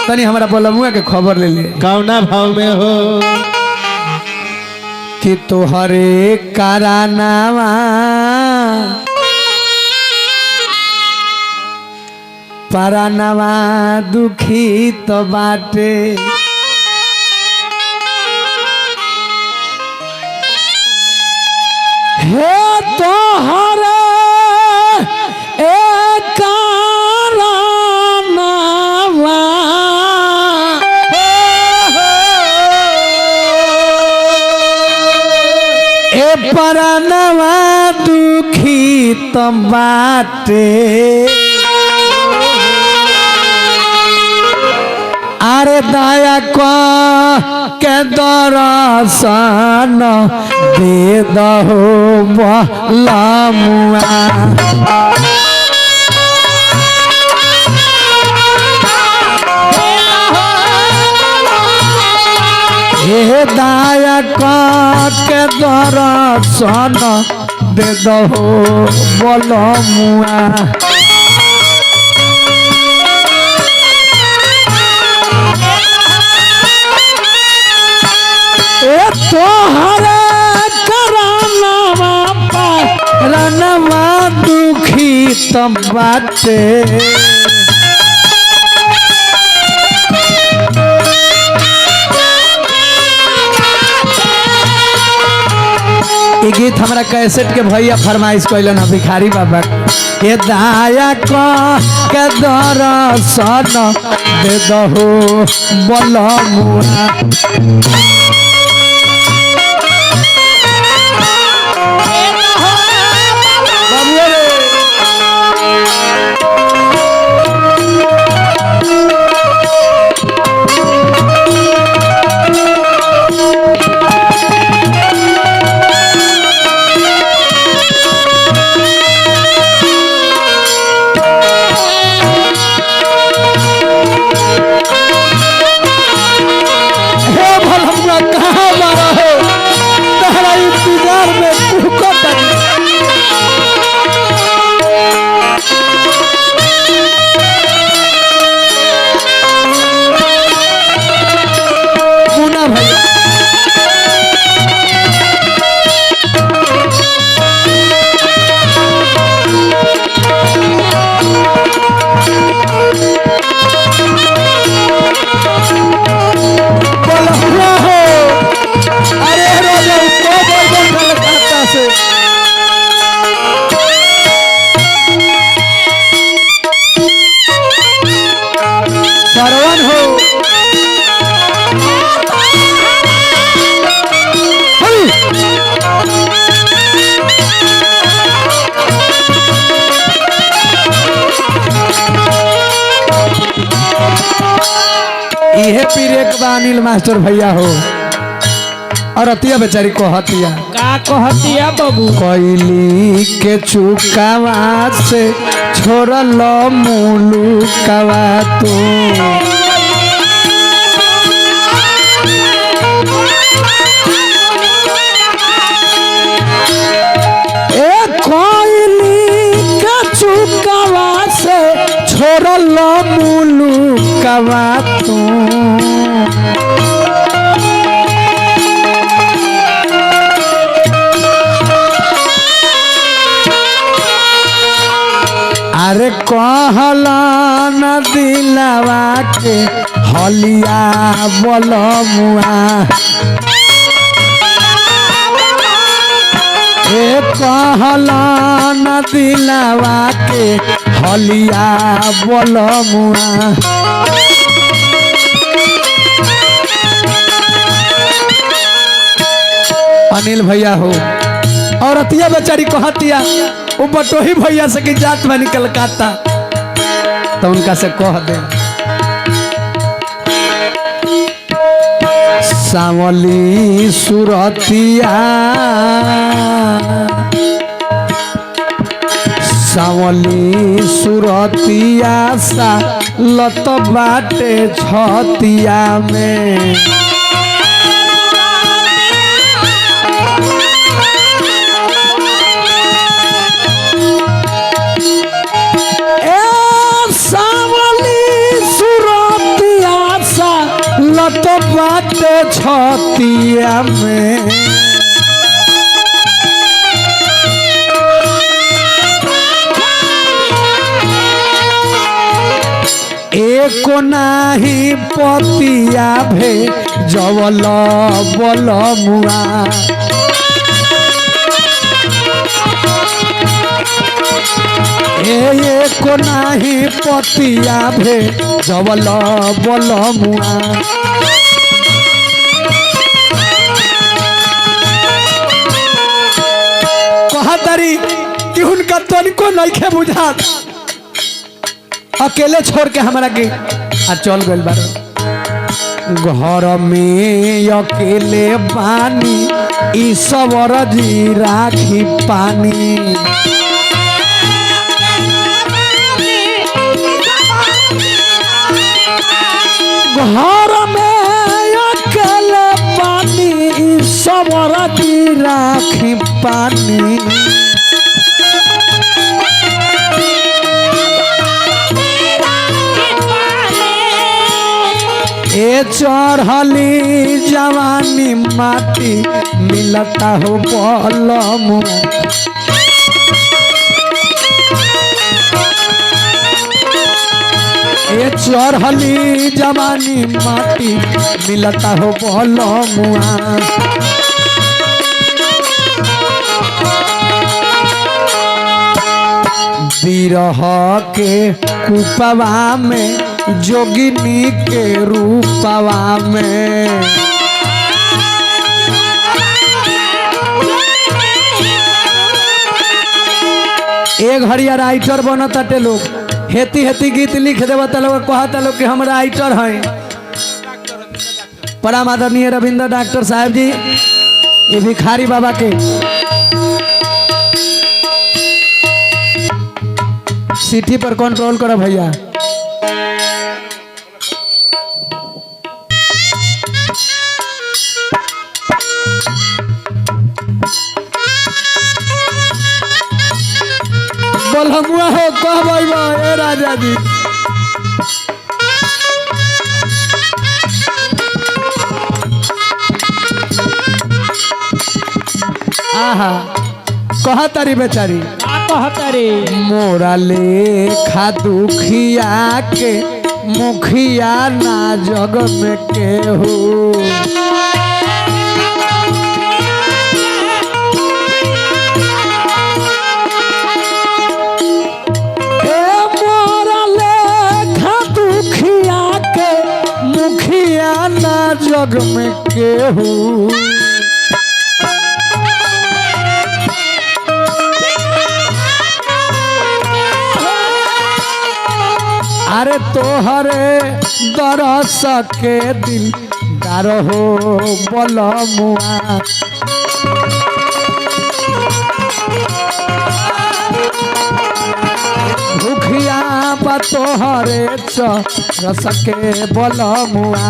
तनी हमारा बोलमुआ के खबर ले ले कौना भाव में हो कि तोहरे करानावा परानवा दुखी तो बाटे हे तोहरे परनवा दुखी तुम बाटे अरे दया को के दर्शन दे दहो बलमुआ हे दया के दर्शन दे दहो बलमुआ तोहरे करानवा परनवा दुखी तुम बाटे ये गीत हमारा कैसेट के भैया फरमाइश कैलन भिखारी बाबा ये दया के दर्शन दे दहो बलमुआ सरवन हो इहे पीरे के अनिल मास्टर भैया हो और अतिया बेचारी कहतिया का कहतिया बाबू कैली के चुकावा से छोड़ल मुलुकवा तू कैली के चुकावा से छोड़ल मुलुकवा तू अरे कहला न दिलवा के हलिया बलमुआ कहला न दिलवा के हलिया बलमुआ अनिल भैया हो और अतिया बेचारी कहतिया वो बटोही भैया से की जात बनी कलकत्ता तो उनका से कह दे सावली सुरतिया सावली सुरतिया सा लत बाटे छतिया में सावली सुरतिया बाटे छतिया में एको नाही पतिया भे जवल बल मुआ एको नाही पतिया भे जवल बल मुआ कहतरी कि उनका तनिको नइखे बुझात अकेले छोड़ के हमरा के आ चल गइल बार घर में अकेले पानी ईश्वर जी राखी पानी घर में अकेले पानी ईश्वर जी राखी पानी ए चढ़ली जवानी माटी मिलता हो बलम ए चढ़ली जवानी माटी मिलता हो बलमुआ बिरह के कुपवा में जोगिनी के रूपवा में एक घड़िया राइटर बनता लोग हेती हेती गीत लिख देवता लोग कहता लोग कि हम राइटर हैं। परम आदरणीय रविंद्र डॉक्टर साहब जी ये भिखारी बाबा के सिटी पर कंट्रोल करो भैया। बलमुआ हो कह भाई ए राजा जी आहा कह तारी बेचारी कहतरी मोरा लेखा दुखिया के मुखिया ना जग में केहू जग में केहू अरे तोहरे दरस के दिल दार हो बलमुआ भूखिया बा तोहरे रस के बलमुआ